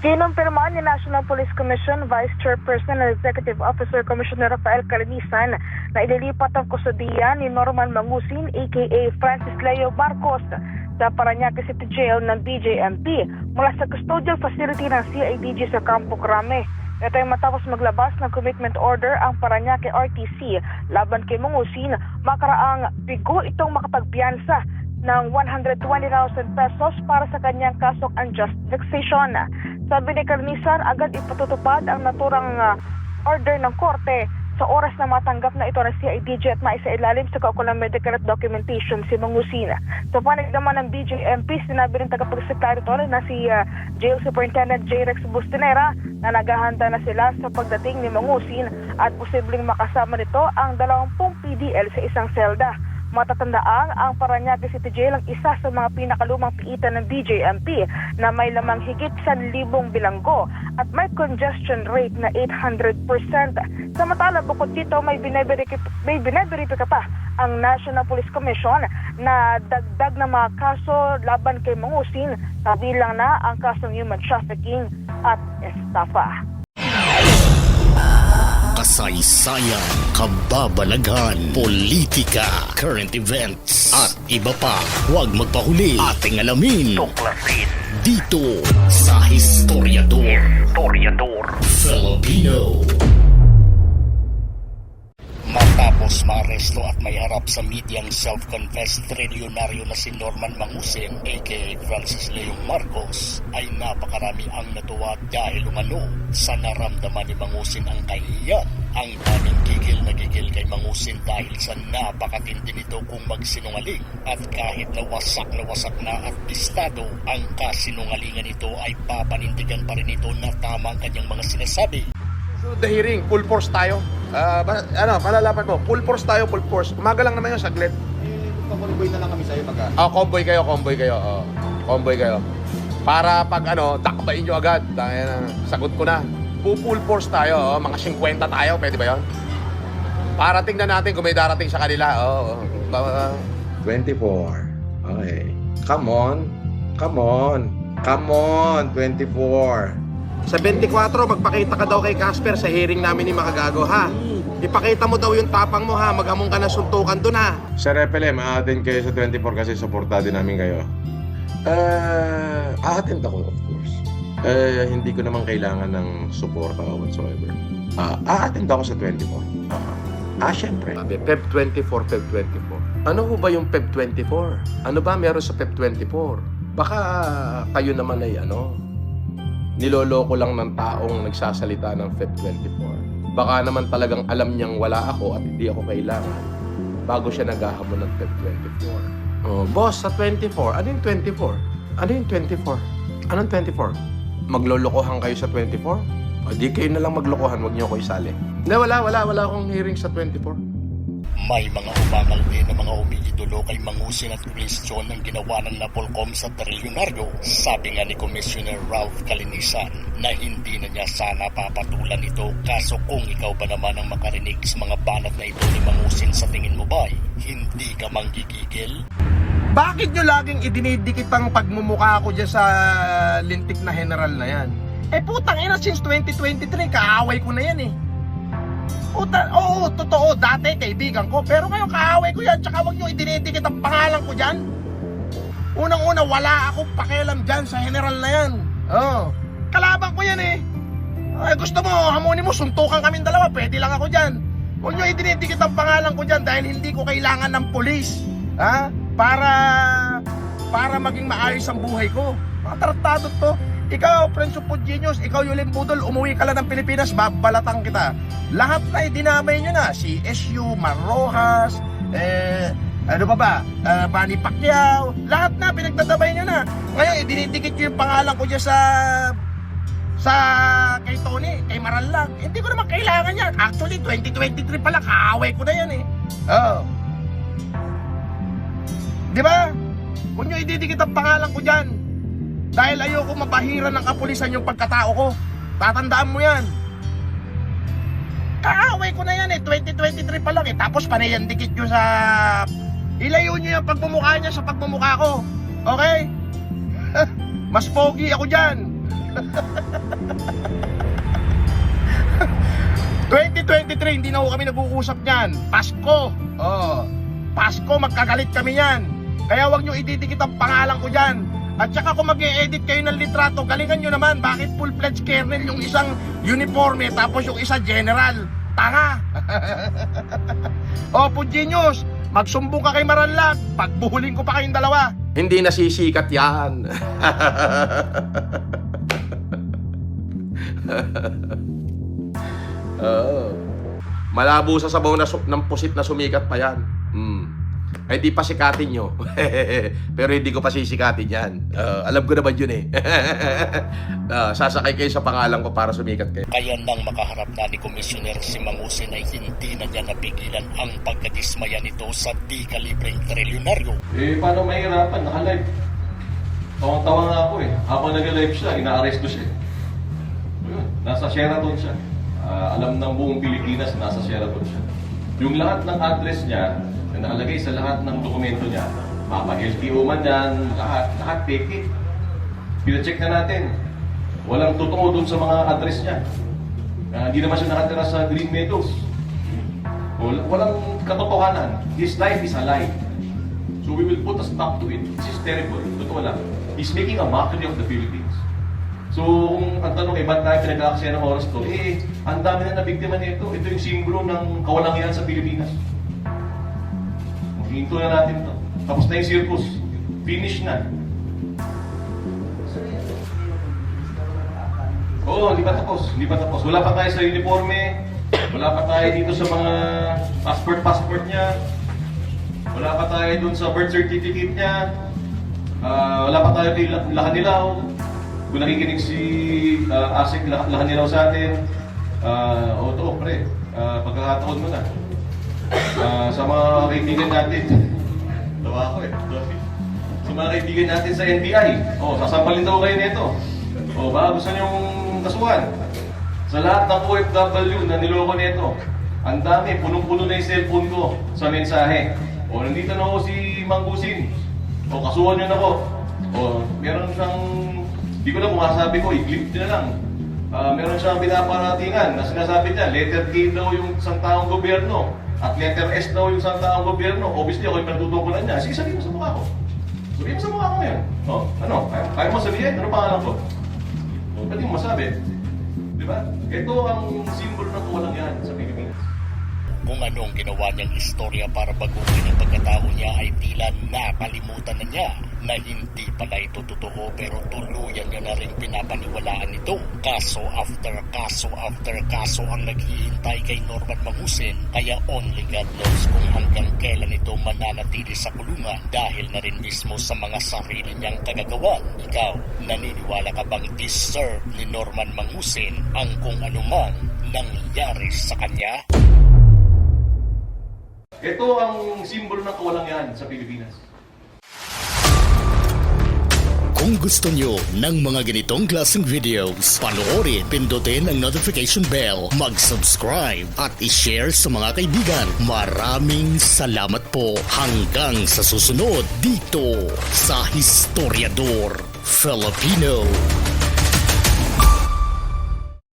Kinumpirma ni National Police Commission Vice Chairperson and Executive Officer Commissioner Rafael Calinisan na ililipat ang kusodiya ni Norman Mangusin aka Francis Leo Marcos sa Parañaque City Jail ng BJMP mula sa custodial facility ng CIDG sa Campo Crame. Ito ay matapos maglabas ng commitment order ang Parañaque RTC laban kay Mangusin makaraang bigo itong makapagpiyansa ng 120,000 pesos para sa kanyang kasong unjust vexation. Sabi ni Calinisan, agad ipatutupad ang naturang order ng korte sa oras na matanggap na ito ng CIDG at maisailalim sa kaukulang medical at documentation si Mangusin. Sa panig naman ng BJMP, sinabi rin tagapagsekretary na si Jail Superintendent J. Rex Bustinera na naghahanda na sila sa pagdating ni Mangusin at posibleng makasama nito ang 20 PDL sa isang selda. Matatandaang ang Parañaque City Jail ang isa sa mga pinakalumang piitan ng BJMP na may lamang higit 1,000 bilanggo at may congestion rate na 800%. Samantala, bukod dito may bineberipika pa ang National Police Commission na dagdag na mga kaso laban kay Mangusin, kabilang na ang kasong human trafficking at estafa. Kasaysayan, kababalaghan, politika, current events, at iba pa. Huwag magpahuli. Ating alamin. Tuklasin. Dito sa Historiador. Filipino. Matapos maaresto at may harap sa medyang self-confessed trilyonaryo na si Norman Mangusin aka Francis Leo Marcos, ay napakarami ang natuwa dahil umano sa naramdaman ni Mangusin ang kahihiyan. Ang daming gigil kay Mangusin dahil sa napakatindi nito kung magsinungaling, at kahit na wasak na at listado ang kasinungalingan nito ay papanindigan pa rin ito na tama ang kanyang mga sinasabi. So the hearing, full force tayo. Palalapan mo, full force tayo, full force. Umaga lang naman yung saglit. Convoy na lang kami sa'yo pagka... Convoy kayo. Convoy kayo. Para pag takbayin nyo agad. Sagot ko na. Full force tayo, mga 50 tayo, pwede ba yun? Para tingnan natin kung may darating sa kanila. 24. Okay. Come on, 24. Sa 24, magpakita ka daw kay Casper sa hearing namin ni Makagago, ha? Ipakita mo daw yung tapang mo, ha? Maghamon ka ng suntukan dun, ha? Sir Repele, ma-attend kayo sa 24 kasi supportado namin kayo. A-attend ako, of course. Hindi ko naman kailangan ng support o whatsoever. A-attend ako sa 24. Syempre. Feb 24. Ano ho ba yung Feb 24? Ano ba meron sa Feb 24? Baka kayo naman ay niloloko lang ng taong nagsasalita ng Feb 24. Baka naman talagang alam niyang wala ako at hindi ako kailangan bago siya naghahamon ng Feb 24. Boss, sa 24, ano yung 24? Anong 24? Maglolokohan kayo sa 24? Di kayo na lang maglokohan, wag niyo ako isali. Hindi, wala akong hearing sa 24. May mga umangal din na mga umiidolo kay Mangusin at question ng ginawa ng Napolcom sa trilyonaryo. Sabi nga ni Commissioner Ralph Calinisan na hindi na niya sana papatulan ito, kaso kung ikaw ba naman ang makarinig sa mga banat na ito ni Mangusin, sa tingin mo ba hindi ka manggigigil? Bakit nyo laging idinidikit ang pagmumukha ko dyan sa lintik na general na yan? Putang ina, since 2023, kaaway ko na yan Oo, totoo, dati kaibigan ko. Pero ngayon kaaway ko yan. Tsaka huwag nyo idinidikit ang pangalan ko dyan. Unang-una, wala akong pakialam dyan sa general na yan. Kalaban ko yan gusto mo, hamunin mo, suntukan kaming dalawa, pwede lang ako dyan. Huwag nyo idinidikit ang pangalan ko dyan dahil hindi ko kailangan ng polis. Para maging maayos ang buhay ko. Mga tratado to. Ikaw, Prince of Genius, ikaw Yulin Budol, umuwi ka lang ng Pilipinas, babalatan kita. Lahat na dinamay nyo na. Si SU, Marrojas, Manny Pacquiao, lahat na, pinagdadabay nyo na. Ngayon, dinidikit nyo yung pangalan ko dyan sa kay Tony, kay Marallang. Hindi ko naman kailangan yan. Actually, 2023 pala, kaaway ko na yan Di ba? Kung nyo ididikit ang pangalan ko dyan, dahil ayoko mabahiran ng kapulisan yung pagkatao ko. Tatandaan mo yan. Kaaway ko na yan 2023 pa lang Tapos panayan dikit nyo sa... Ilayo nyo yung pagmumukha niya sa pagmumukha ko. Okay? Mas pogi ako dyan. ...2023, hindi na ho kami nag-uusap niyan. Pasko. Pasko, magkagalit kami yan. Kaya wag nyo ididikit ang pangalan ko dyan. At saka kung mag-e-edit kayo ng litrato, galingan nyo naman. Bakit full-fledged colonel yung isang uniforme tapos yung isa general? Tanga. Opo, genius. Magsumbong ka kay Maranlat. Pagbuhulin ko pa kayong dalawa. Hindi nasisikat yan. Malabo sa sabaw ng pusit na sumikat pa yan. Ay di pa sikatin nyo. Pero hindi ko pa sisikatin yan. Alam ko naman yun eh. Sasakay kayo sa pangalan ko para sumikat kayo. Kaya nang makaharap na ni Komisyoner si Mangusin ay hindi na niya napigilan ang pagkadismaya nito sa di-kalibreng trilyonaryo. Paano mahirapan? Naka-live. Tawang-tawa nga ako eh. Habang nag-live siya, ina-arresto siya. Yun, nasa Sheraton siya. Alam ng buong Pilipinas, nasa Sheraton siya. Yung lahat ng address niya, na nakalagay sa lahat ng dokumento niya, mapa-LTO man yan, lahat fake it. Pina-check na natin. Walang totoo dun sa mga address niya. Hindi naman siya nakatira sa Green Meadows. Walang katotohanan. His life is a lie. So we will put a stop to it. This is terrible. Totoo lang. He's making a mockery of the Philippines. So, kung ang tanong, ba't tayo pinag-aaksaya ng oras to? Ang dami na nabiktima nito. Ito yung simbolo ng kawalangian sa Pilipinas. Hinto na natin to. Tapos na yung circus. Finish na. Oo, hindi pa tapos. Hindi pa tapos. Wala pa tayo sa uniforme. Wala pa tayo dito sa mga passport niya. Wala pa tayo dun sa birth certificate niya. Wala pa tayo kay Lahanilaw. Kung nakikinig si Asik Lahanilaw sa atin, to, pre, pagkakataon mo na. Sa mga kaibigan natin, tawa ako eh. Sa mga kaibigan natin sa NBI, sasampalin daw kayo nito. Baka gusto niyong kasuhan. Sa lahat ng OFW na niloko nito, ang dami, punong-puno na yung cellphone ko sa mensahe. Nandito na ako si Mangusin. Kasuhan niyo na ako. Meron siyang, di ko na masabi ko, i-clip niya lang. Meron siyang pinaparatingan na sinasabi niya, letter K daw yung isang taong gobyerno. At letter S daw yung isang taong gobyerno. Obviously, ako yung pinatutukulan niya. Sige, sabihin mo sa mukha ko. Sabihin mo sa mukha ko ngayon. Kaya mo sabihin? Ano pangalan ko? Pwede mo masabi. Di ba? Ito ang simbolo ng kawalangian sa Pilipinas. Kung anong ginawa niyang istorya para baguhin ang pagkatao niya ay tila nakalimutan na niya na hindi pala ito totoo pero tuluyan niya na rin pinapaniwalaan ito. Kaso after kaso ang naghihintay kay Norman Mangusin kaya only God knows kung hanggang kailan ito mananatili sa kulungan dahil na rin mismo sa mga sarili niyang kagagawan. Ikaw, naniniwala ka bang deserve ni Norman Mangusin ang kung anumang nangyari sa kanya? Ito ang simbolo ng kawalangian sa Pilipinas. Kung gusto nyo ng mga ganitong klaseng videos, panoorin, pindutin ang notification bell, mag-subscribe at i-share sa mga kaibigan. Maraming salamat po hanggang sa susunod dito sa Historiador Filipino.